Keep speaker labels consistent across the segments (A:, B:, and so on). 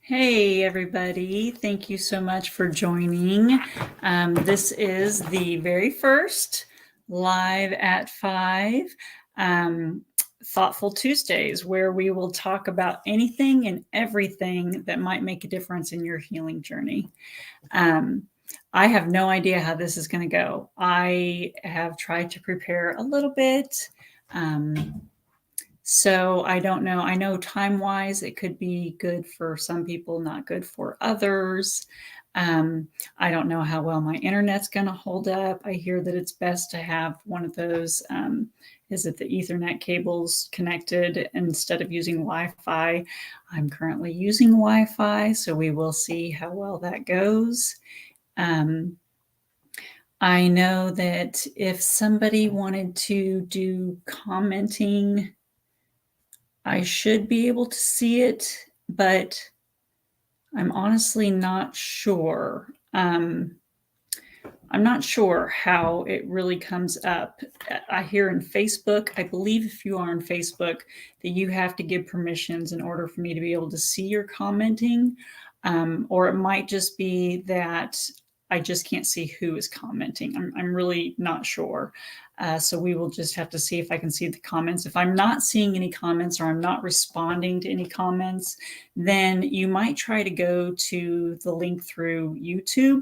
A: Hey, everybody. Thank you so much for joining. This is the very first live at 5 Thoughtful Tuesdays, where we will talk about anything and everything that might make a difference in your healing journey. I have no idea how this is going to go. I have tried to prepare a little bit. So I don't know. I know time-wise, it could be good for some people, not good for others. I don't know how well my internet's going to hold up. I hear that it's best to have one of those, is it the Ethernet cables connected instead of using Wi-Fi? I'm currently using Wi-Fi, so we will see how well that goes. I know that if somebody wanted to do commenting, I should be able to see it, but I'm honestly not sure. I'm not sure how it really comes up. I hear in Facebook, I believe if you are on Facebook, that you have to give permissions in order for me to be able to see your commenting. Or it might just be that I just can't see who is commenting. I'm really not sure. So we will just have to see if I can see the comments. If I'm not seeing any comments or I'm not responding to any comments, then you might try to go to the link through YouTube.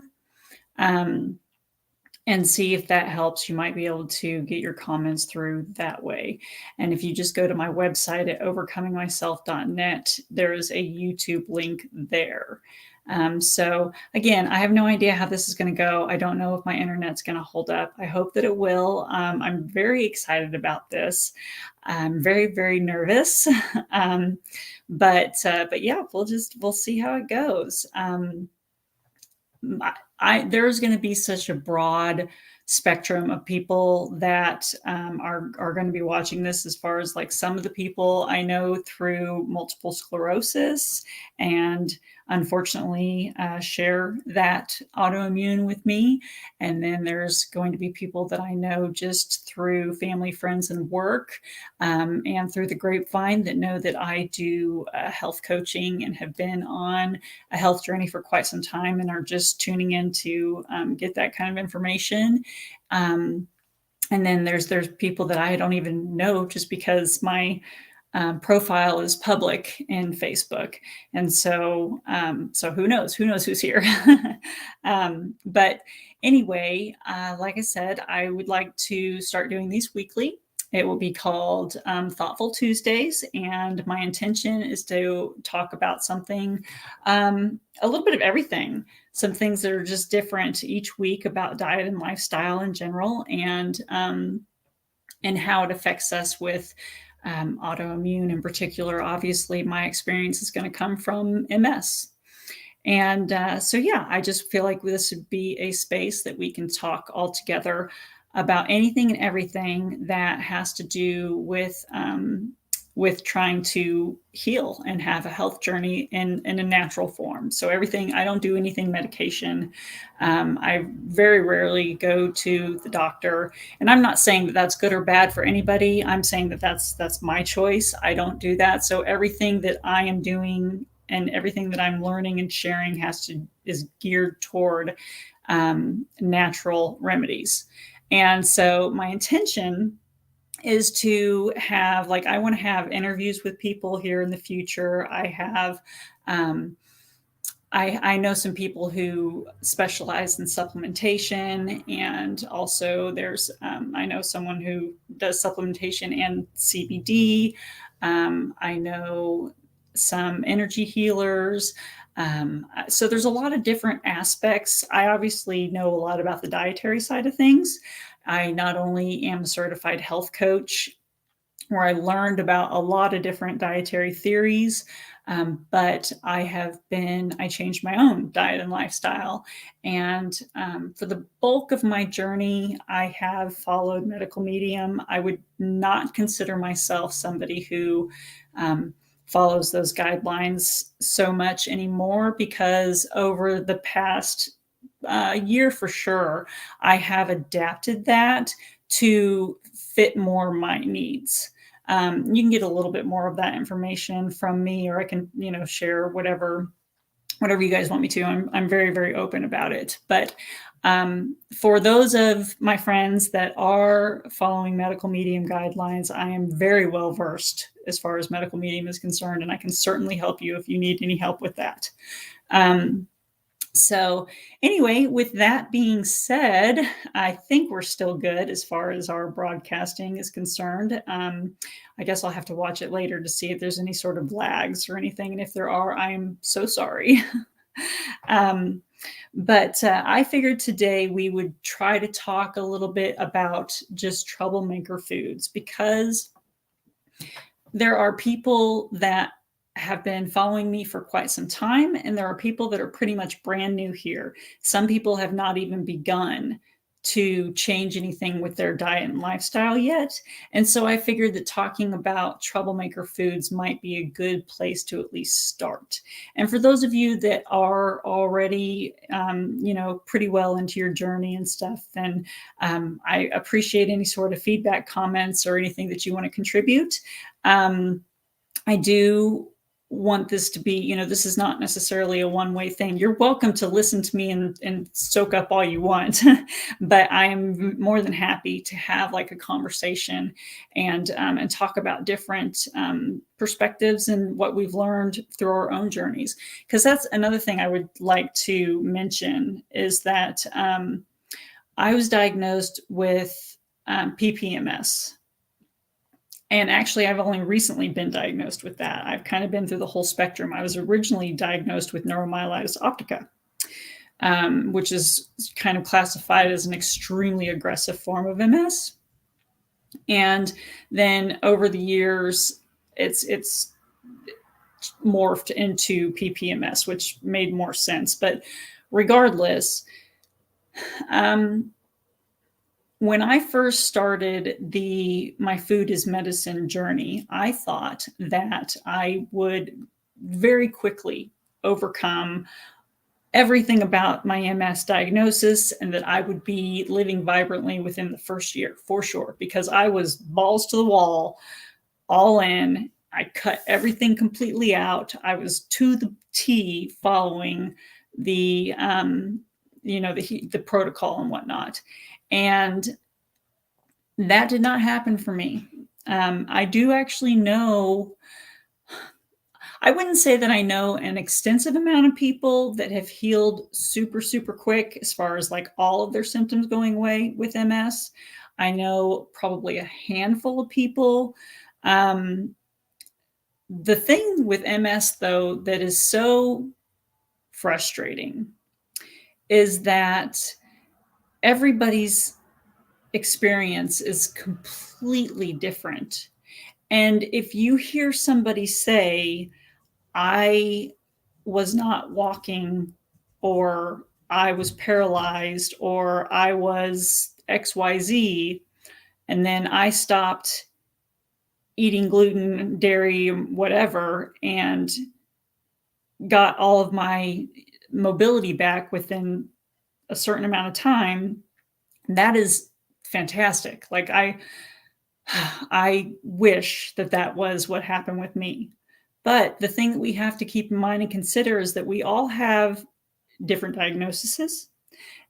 A: And see if that helps. You might be able to get your comments through that way. And if you just go to my website at overcomingmyself.net, there is a YouTube link there. So again, I have no idea how this is going to go. I don't know if my internet's going to hold up. I hope that it will. I'm very excited about this. I'm very, very nervous. But yeah, we'll see how it goes. There's going to be such a broad spectrum of people that are going to be watching this, as far as like some of the people I know through multiple sclerosis and unfortunately share that autoimmune with me. And then there's going to be people that I know just through family, friends, and work, and through the grapevine, that know that I do health coaching and have been on a health journey for quite some time and are just tuning in to get that kind of information. And then there's people that I don't even know, just because my profile is public in Facebook, and so who knows who's here. But anyway, like I said, I would like to start doing these weekly. It will be called Thoughtful Tuesdays, and my intention is to talk about something, a little bit of everything, some things that are just different each week about diet and lifestyle in general, and how it affects us with autoimmune in particular. Obviously, my experience is going to come from MS. And so, yeah, I just feel like this would be a space that we can talk all together about anything and everything that has to do with trying to heal and have a health journey in a natural form. So everything, I don't do anything medication. I very rarely go to the doctor, and I'm not saying that that's good or bad for anybody. I'm saying that that's my choice. I don't do that. So everything that I am doing and everything that I'm learning and sharing is geared toward natural remedies. And so my intention is to have, like, I want to have interviews with people here in the future. I know some people who specialize in supplementation, and also I know someone who does supplementation and CBD. I know some energy healers. So there's a lot of different aspects. I obviously know a lot about the dietary side of things. I not only am a certified health coach, where I learned about a lot of different dietary theories, but I changed my own diet and lifestyle. And for the bulk of my journey, I have followed medical medium. I would not consider myself somebody who follows those guidelines so much anymore, because over the past year, for sure, I have adapted that to fit more my needs. You can get a little bit more of that information from me, or I can, share whatever whatever you guys want me to. I'm very, very open about it. But for those of my friends that are following medical medium guidelines, I am very well versed as far as medical medium is concerned, and I can certainly help you if you need any help with that. So anyway, with that being said, I think we're still good as far as our broadcasting is concerned. I guess I'll have to watch it later to see if there's any sort of lags or anything. And if there are, I'm so sorry. But I figured today we would try to talk a little bit about just troublemaker foods, because there are people that have been following me for quite some time, and there are people that are pretty much brand new here. Some people have not even begun to change anything with their diet and lifestyle yet. And so I figured that talking about troublemaker foods might be a good place to at least start. And for those of you that are already, pretty well into your journey and stuff, then I appreciate any sort of feedback, comments, or anything that you want to contribute. I do want this to be, this is not necessarily a one-way thing. You're welcome to listen to me and soak up all you want, but I am more than happy to have like a conversation and talk about different perspectives and what we've learned through our own journeys. Because that's another thing I would like to mention, is that I was diagnosed with PPMS. And actually, I've only recently been diagnosed with that. I've kind of been through the whole spectrum. I was originally diagnosed with neuromyelitis optica, which is kind of classified as an extremely aggressive form of MS. And then over the years, it's morphed into PPMS, which made more sense. But regardless, when I first started my food is medicine journey, I thought that I would very quickly overcome everything about my MS diagnosis, and that I would be living vibrantly within the first year, for sure, because I was balls to the wall, all in. I cut everything completely out. I was to the T following the protocol and whatnot. And that did not happen for me. I do actually know, I wouldn't say that I know an extensive amount of people that have healed super, super quick as far as like all of their symptoms going away with MS. I know probably a handful of people. The thing with MS, though, that is so frustrating is that everybody's experience is completely different. And if you hear somebody say, I was not walking, or I was paralyzed, or I was XYZ, and then I stopped eating gluten, dairy, whatever, and got all of my mobility back within a certain amount of time, that is fantastic. Like I wish that was what happened with me. But the thing that we have to keep in mind and consider is that we all have different diagnoses.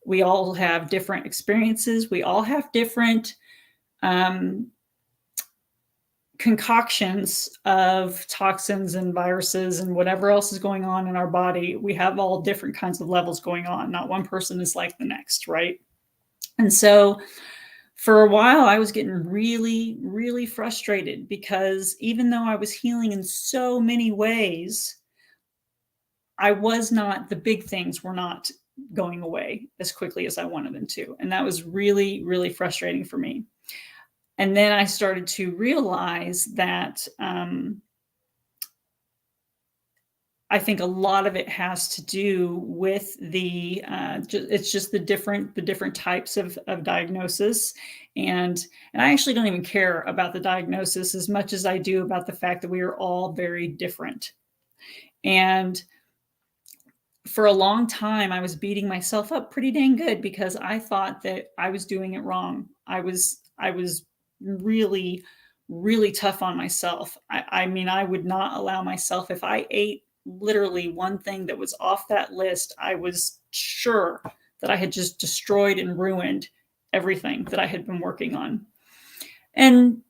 A: We all have different experiences. We all have different concoctions of toxins and viruses and whatever else is going on in our body. We have all different kinds of levels going on. Not one person is like the next, right? And so for a while, I was getting really, really frustrated, because even though I was healing in so many ways, the big things were not going away as quickly as I wanted them to. And that was really, really frustrating for me. And then I started to realize that I think a lot of it has to do with it's just the different types of diagnosis. And I actually don't even care about the diagnosis as much as I do about the fact that we are all very different. And for a long time, I was beating myself up pretty dang good, because I thought that I was doing it wrong. I was really, really tough on myself. I mean, I would not allow myself, if I ate literally one thing that was off that list, I was sure that I had just destroyed and ruined everything that I had been working on. And,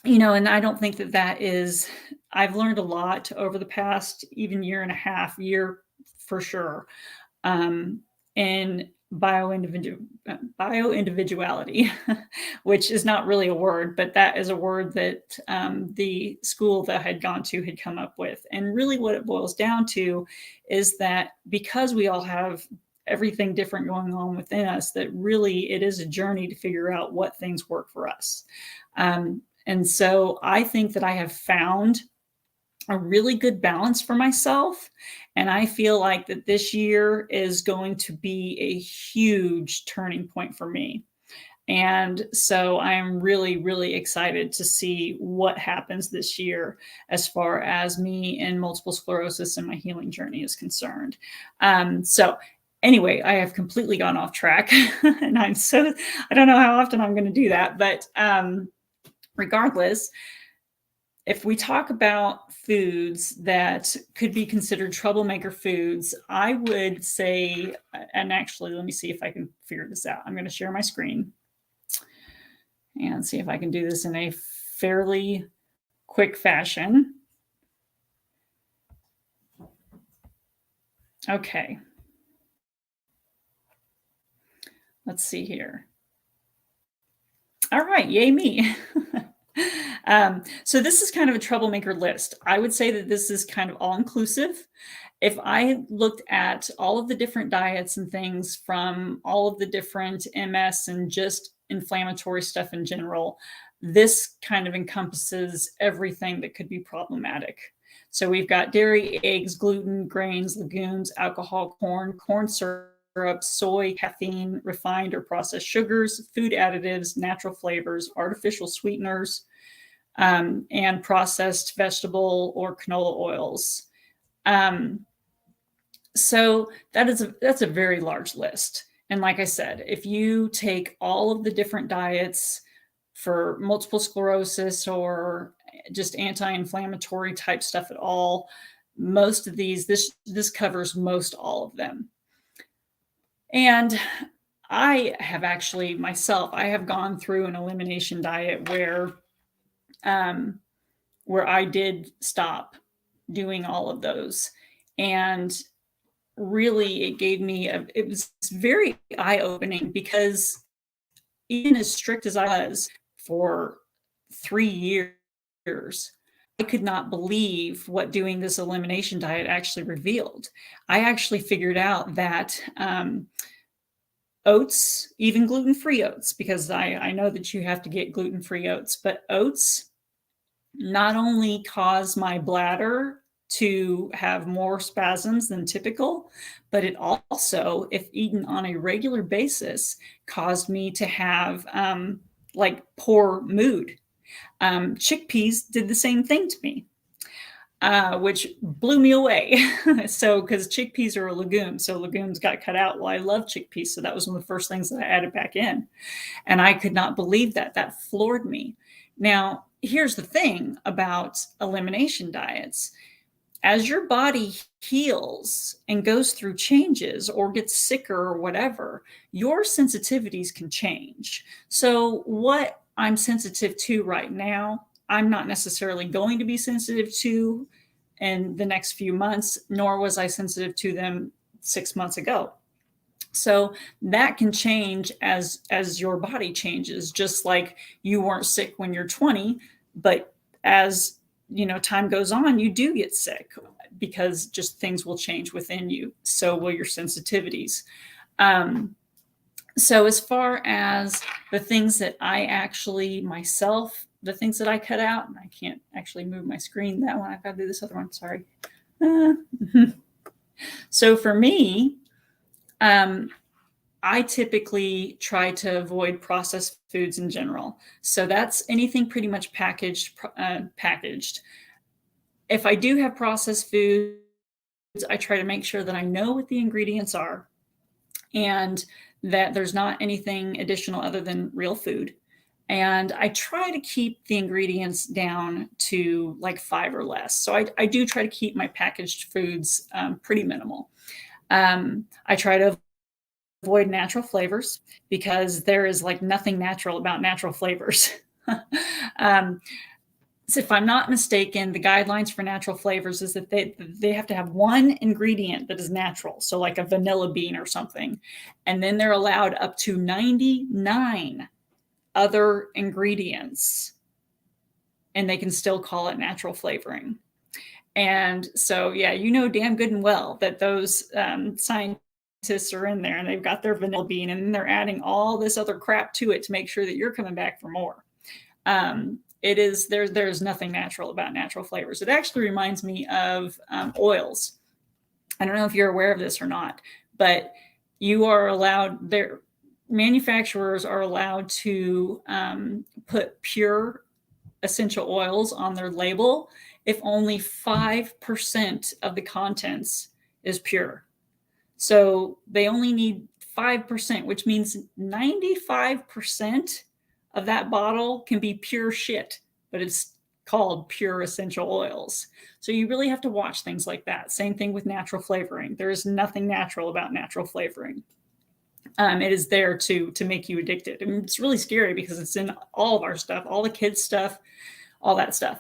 A: and I don't think that that is, I've learned a lot over the past even year and a half, year for sure, in bio-individuality, which is not really a word, but that is a word that the school that I had gone to had come up with. And really what it boils down to is that because we all have everything different going on within us, that really it is a journey to figure out what things work for us. And so I think that I have found a really good balance for myself. And I feel like that this year is going to be a huge turning point for me. And so I am really, really excited to see what happens this year as far as me and multiple sclerosis and my healing journey is concerned. So anyway, I have completely gone off track and I don't know how often I'm going to do that, but regardless, if we talk about foods that could be considered troublemaker foods, I would say, and actually, let me see if I can figure this out. I'm going to share my screen and see if I can do this in a fairly quick fashion. Okay. Let's see here. All right, yay me. So this is kind of a troublemaker list. I would say that this is kind of all-inclusive. If I looked at all of the different diets and things from all of the different MS and just inflammatory stuff in general, this kind of encompasses everything that could be problematic. So we've got dairy, eggs, gluten, grains, legumes, alcohol, corn syrup, soy, caffeine, refined or processed sugars, food additives, natural flavors, artificial sweeteners, and processed vegetable or canola oils. So that's a very large list. And like I said, if you take all of the different diets for multiple sclerosis or just anti-inflammatory type stuff at all, most of these, this covers most all of them. And I have actually myself, I have gone through an elimination diet where I did stop doing all of those. And really it gave me, it was very eye-opening because even as strict as I was for 3 years, I could not believe what doing this elimination diet actually revealed. I actually figured out that oats, even gluten-free oats, because I know that you have to get gluten-free oats, but oats not only cause my bladder to have more spasms than typical, but it also, if eaten on a regular basis, caused me to have like poor mood. Chickpeas did the same thing to me, which blew me away. So, because chickpeas are a legume, so legumes got cut out. Well, I love chickpeas, so that was one of the first things that I added back in. And I could not believe that. That floored me. Now, here's the thing about elimination diets. As your body heals and goes through changes or gets sicker or whatever, your sensitivities can change. So what I'm sensitive to right now, I'm not necessarily going to be sensitive to in the next few months, nor was I sensitive to them 6 months ago. So that can change as your body changes, just like you weren't sick when you're 20, but as time goes on, you do get sick because just things will change within you. So will your sensitivities. So as far as the things that I actually myself, the things that I cut out, and I can't actually move my screen, that one, I've got to do this other one, sorry. So for me, I typically try to avoid processed foods in general. So that's anything pretty much packaged. If I do have processed foods, I try to make sure that I know what the ingredients are, and that there's not anything additional other than real food. And I try to keep the ingredients down to like 5 or less. So I do try to keep my packaged foods pretty minimal. I try to avoid natural flavors because there is like nothing natural about natural flavors. um, so if I'm not mistaken, the guidelines for natural flavors is that they have to have one ingredient that is natural, so like a vanilla bean or something, and then they're allowed up to 99 other ingredients, and they can still call it natural flavoring. And so, yeah, you know damn good and well that those scientists are in there and they've got their vanilla bean and then they're adding all this other crap to it to make sure that you're coming back for more. It is there's nothing natural about natural flavors. It actually reminds me of oils. I don't know if you're aware of this or not, but you are allowed there. Manufacturers are allowed to put pure essential oils on their label if only 5% of the contents is pure. So they only need 5%, which means 95% of that bottle can be pure shit, but it's called pure essential oils. So you really have to watch things like that. Same thing with natural flavoring. There is nothing natural about natural flavoring. It is there to make you addicted. And it's really scary because it's in all of our stuff, all the kids' stuff, all that stuff.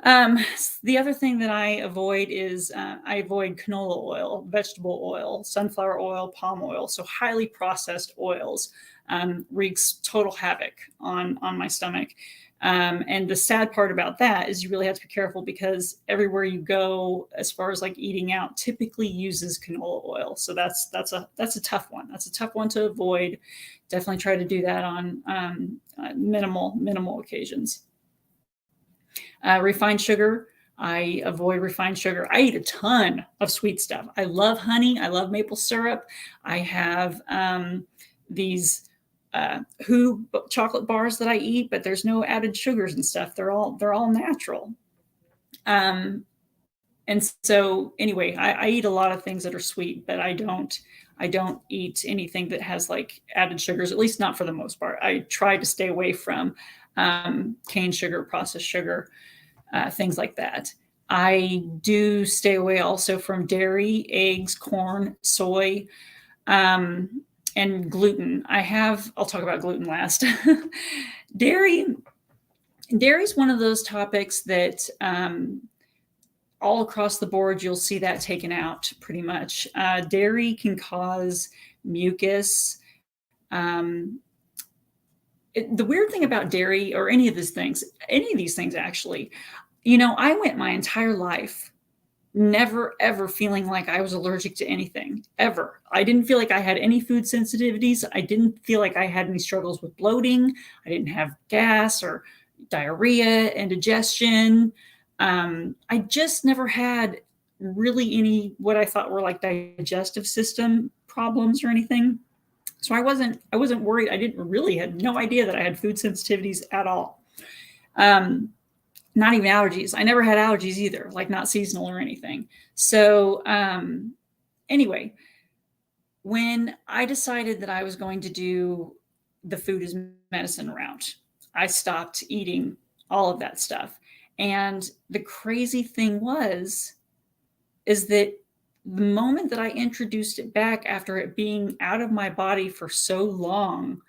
A: The other thing that I avoid is I avoid canola oil, vegetable oil, sunflower oil, palm oil. So highly processed oils wreaks total havoc on my stomach. And the sad part about that is you really have to be careful because everywhere you go, as far as like eating out, typically uses canola oil. So that's a tough one. That's a tough one to avoid. Definitely try to do that on minimal occasions. Refined sugar. I avoid refined sugar. I eat a ton of sweet stuff. I love honey. I love maple syrup. I have these Who chocolate bars that I eat, but there's no added sugars and stuff. They're all natural. And so anyway, I eat a lot of things that are sweet, but I don't eat anything that has like added sugars, at least not for the most part. I try to stay away from cane sugar, processed sugar, things like that. I do stay away also from dairy, eggs, corn, soy, and gluten. I'll talk about gluten last. Dairy is one of those topics that all across the board, you'll see that taken out pretty much. Dairy can cause mucus. The weird thing about dairy or any of these things actually, I went my entire life never ever feeling like I was allergic to anything ever. I didn't feel like I had any food sensitivities. I didn't feel like I had any struggles with bloating. I didn't have gas or diarrhea, indigestion. I just never had really any what I thought were like digestive system problems or anything. So I wasn't worried. I had no idea that I had food sensitivities at all. Not even allergies. I never had allergies either, like not seasonal or anything. So anyway, when I decided that I was going to do the food as medicine route, I stopped eating all of that stuff. And the crazy thing is that the moment that I introduced it back after it being out of my body for so long,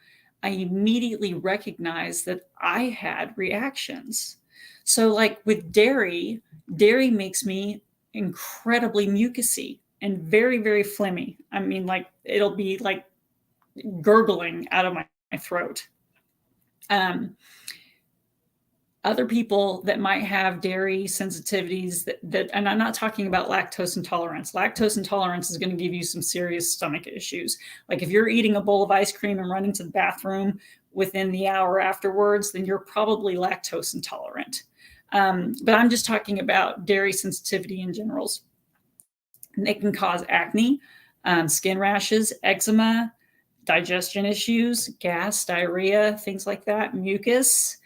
A: I immediately recognized that I had reactions. So like with dairy makes me incredibly mucousy and very, very phlegmy. I mean, like it'll be like gurgling out of my throat. Other people that might have dairy sensitivities that, and I'm not talking about lactose intolerance. Lactose intolerance is going to give you some serious stomach issues. Like if you're eating a bowl of ice cream and running to the bathroom within the hour afterwards, then you're probably lactose intolerant. But I'm just talking about dairy sensitivity in generals. And it can cause acne, skin rashes, eczema, digestion issues, gas, diarrhea, things like that, mucus.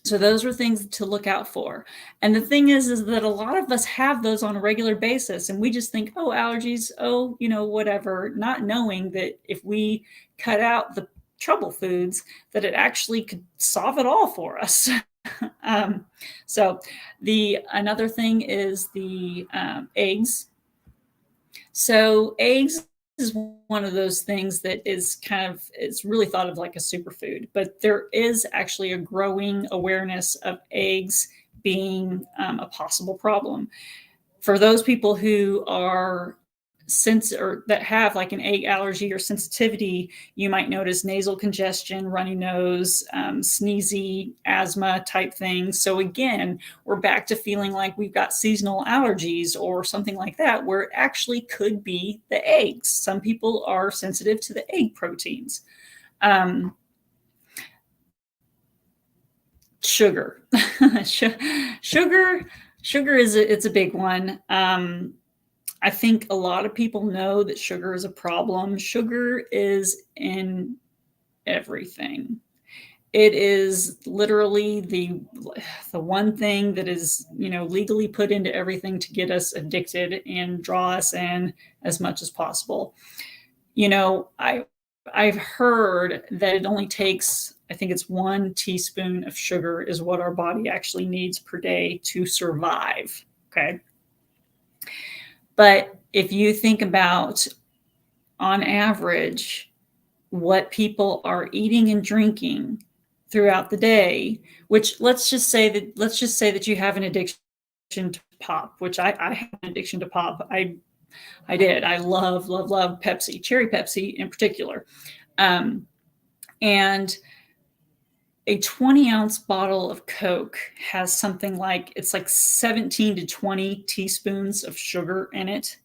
A: So those are things to look out for. And the thing is that a lot of us have those on a regular basis and we just think, oh, allergies, oh, whatever, not knowing that if we cut out the trouble foods that it actually could solve it all for us. um, so the another thing is the eggs. So eggs is one of those things that is kind of it's really thought of like a superfood, but there is actually a growing awareness of eggs being a possible problem for those people who are sense or that have like an egg allergy or sensitivity. You might notice nasal congestion, runny nose, sneezy, asthma type things. So again, we're back to feeling like we've got seasonal allergies or something like that, where it actually could be the eggs. Some people are sensitive to the egg proteins. um, Sugar. sugar sugar is it's a big one. I think a lot of people know that sugar is a problem. Sugar is in everything. It is literally the one thing that is, legally put into everything to get us addicted and draw us in as much as possible. I've heard that it only takes, I think it's 1 teaspoon of sugar is what our body actually needs per day to survive. Okay. But if you think about, on average, what people are eating and drinking throughout the day, which let's just say that you have an addiction to pop, which I have an addiction to pop. I did. I love Pepsi, cherry Pepsi in particular. And a 20-ounce bottle of Coke has something like, it's like 17 to 20 teaspoons of sugar in it.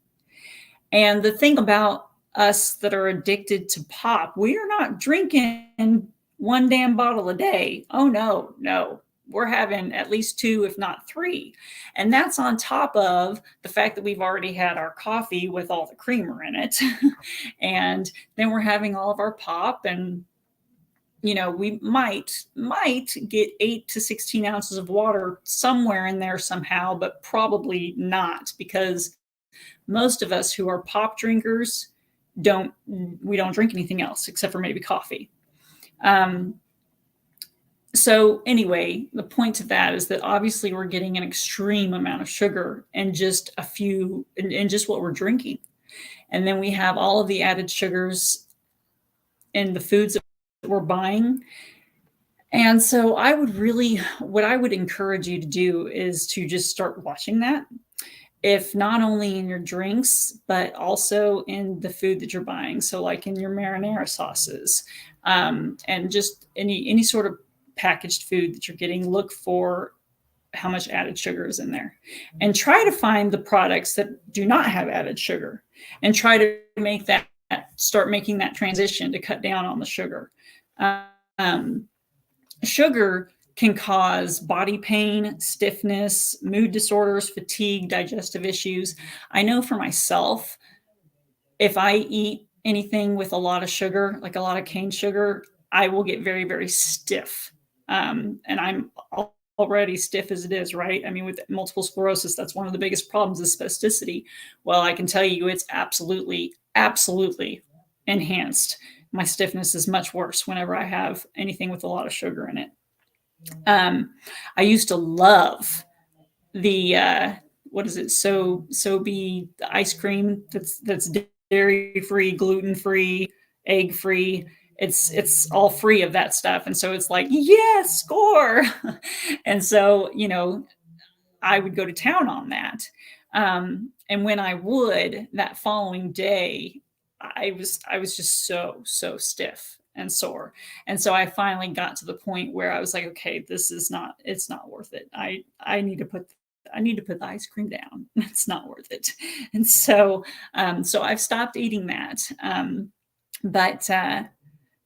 A: And the thing about us that are addicted to pop, we are not drinking one damn bottle a day. Oh, no, no. We're having at least 2, if not 3. And that's on top of the fact that we've already had our coffee with all the creamer in it. And then we're having all of our pop, and we might get 8 to 16 ounces of water somewhere in there somehow, but probably not, because most of us who are pop drinkers don't drink anything else except for maybe coffee. So anyway, the point to that is that obviously we're getting an extreme amount of sugar and just in just what we're drinking. And then we have all of the added sugars in the foods that we're buying. And so what I would encourage you to do is to just start watching that. If not only in your drinks, but also in the food that you're buying. So like in your marinara sauces, and just any sort of packaged food that you're getting, look for how much added sugar is in there, and try to find the products that do not have added sugar, and try to start making that transition to cut down on the sugar. Sugar can cause body pain, stiffness, mood disorders, fatigue, digestive issues. I know for myself, if I eat anything with a lot of sugar, like a lot of cane sugar, I will get very, very stiff. And I'm already stiff as it is, right? I mean, with multiple sclerosis, that's one of the biggest problems is spasticity. Well, I can tell you it's absolutely, absolutely enhanced. My stiffness is much worse whenever I have anything with a lot of sugar in it. I used to love the what is it? So be the ice cream that's dairy free, gluten free, egg free. It's all free of that stuff, and so it's like, yes, score. And so I would go to town on that. And when I would, that following day, I was just so stiff and sore. And so I finally got to the point where I was like, okay, it's not worth it. I need to put the ice cream down. It's not worth it. And so I've stopped eating that.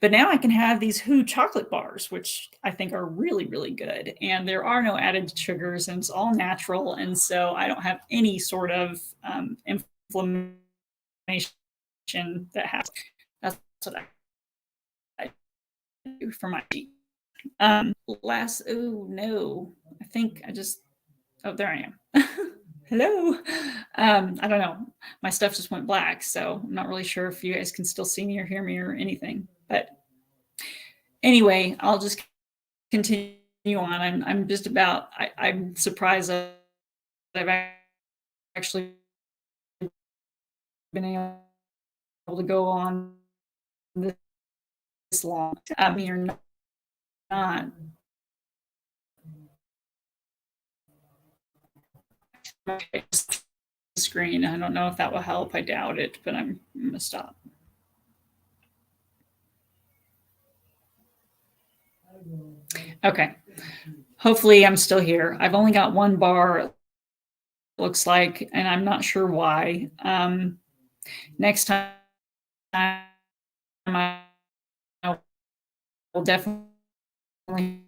A: But now I can have these Who chocolate bars, which I think are really, really good. And there are no added sugars, and it's all natural. And so I don't have any sort of inflammation that happens. That's what I do for my teeth. Oh no, I think there I am. Hello. I don't know. My stuff just went black, so I'm not really sure if you guys can still see me or hear me or anything. But Anyway, I'll just continue on. I'm just about, I'm surprised that I've actually been able to go on this long. I mean, you're not. Okay, screen. I don't know if that will help. I doubt it, but I'm gonna stop. Okay. Hopefully I'm still here. I've only got one bar, it looks like, and I'm not sure why. Next time I will definitely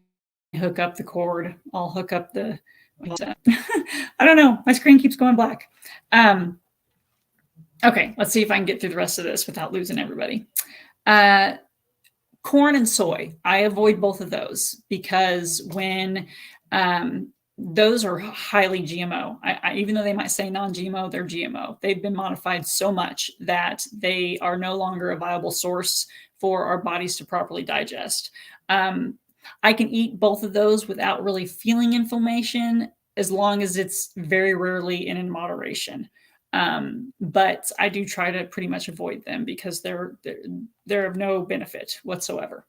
A: hook up the cord. I'll hook up the, I don't know. My screen keeps going black. Okay, let's see if I can get through the rest of this without losing everybody. Corn and soy, I avoid both of those because when those are highly GMO. Even though they might say non-GMO, they're GMO. They've been modified so much that they are no longer a viable source for our bodies to properly digest. I can eat both of those without really feeling inflammation as long as it's very rarely and in moderation. But I do try to pretty much avoid them because they're of no benefit whatsoever.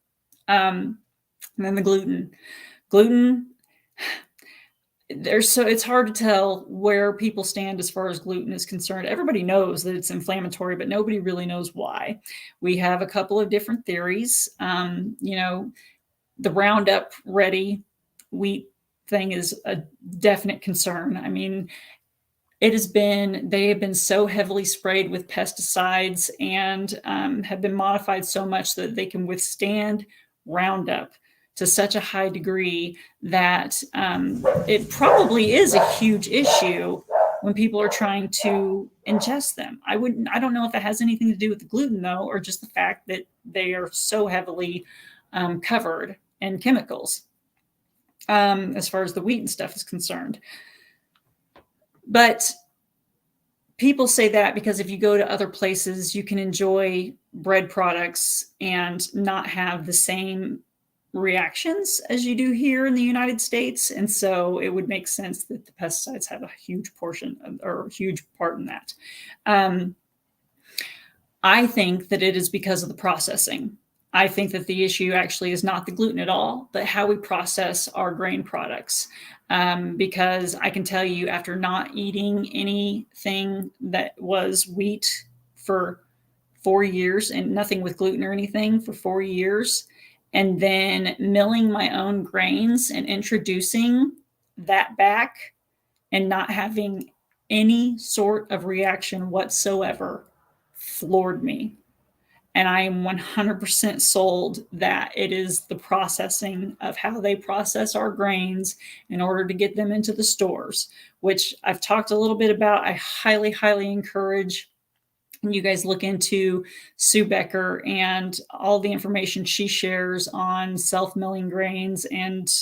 A: And then the gluten, it's hard to tell where people stand as far as gluten is concerned. Everybody knows that it's inflammatory, but nobody really knows why. We have a couple of different theories. The Roundup Ready wheat thing is a definite concern. I mean, they have been so heavily sprayed with pesticides and have been modified so much that they can withstand Roundup to such a high degree that it probably is a huge issue when people are trying to ingest them. I don't know if it has anything to do with the gluten though, or just the fact that they are so heavily covered in chemicals as far as the wheat and stuff is concerned. But people say that because if you go to other places, you can enjoy bread products and not have the same reactions as you do here in the United States. And so it would make sense that the pesticides have a huge portion or a huge part in that. I think that it is because of the processing. I think that the issue actually is not the gluten at all, but how we process our grain products. Because I can tell you, after not eating anything that was wheat for 4 years and nothing with gluten or anything for 4 years, and then milling my own grains and introducing that back and not having any sort of reaction whatsoever floored me. And I am 100% sold that it is the processing of how they process our grains in order to get them into the stores, which I've talked a little bit about. I highly, highly encourage you guys look into Sue Becker and all the information she shares on self-milling grains and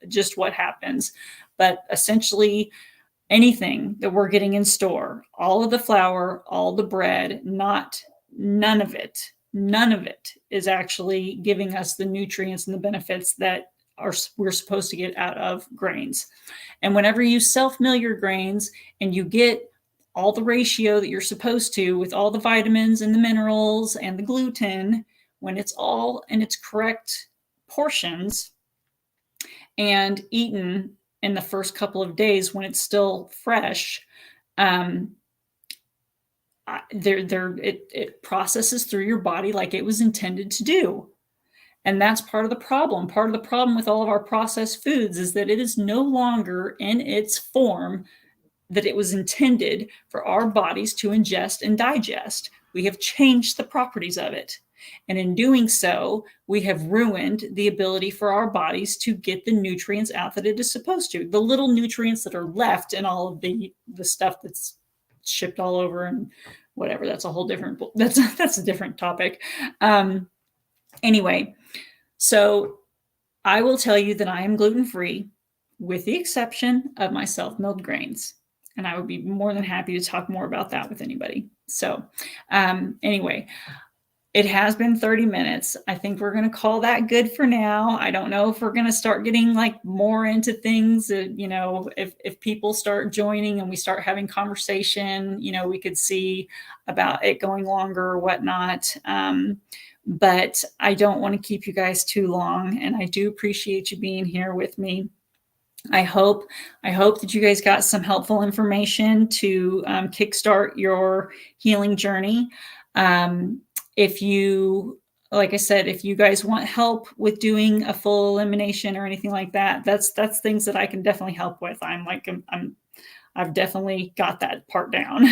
A: just what happens. But essentially, anything that we're getting in store, all of the flour, all the bread, none of it is actually giving us the nutrients and the benefits that we're supposed to get out of grains. And whenever you self-mill your grains and you get all the ratio that you're supposed to with all the vitamins and the minerals and the gluten, when it's all in its correct portions and eaten in the first couple of days when it's still fresh, it processes through your body like it was intended to do. And that's part of the problem. Part of the problem with all of our processed foods is that it is no longer in its form that it was intended for our bodies to ingest and digest. We have changed the properties of it. And in doing so, we have ruined the ability for our bodies to get the nutrients out that it is supposed to. The little nutrients that are left in all of the stuff that's shipped all over and whatever. That's a whole different, that's a different topic. Anyway, so I will tell you that I am gluten-free with the exception of my self-milled grains. And I would be more than happy to talk more about that with anybody. So anyway, It has been 30 minutes. I think we're going to call that good for now. I don't know if we're going to start getting like more into things. You know, if people start joining and we start having conversation, you know, we could see about it going longer or whatnot. But I don't want to keep you guys too long. And I do appreciate you being here with me. I hope that you guys got some helpful information to kickstart your healing journey. If you, like I said, if you guys want help with doing a full elimination or anything like that, that's things that I can definitely help with. I've definitely got that part down.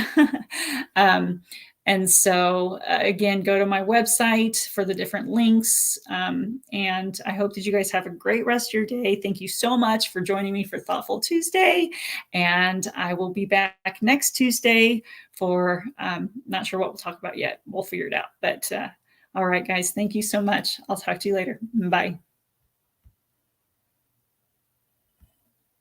A: And so, again, go to my website for the different links. And I hope that you guys have a great rest of your day. Thank you so much for joining me for Thoughtful Tuesday. And I will be back next Tuesday for, not sure what we'll talk about yet. We'll figure it out. But all right, guys, thank you so much. I'll talk to you later. Bye.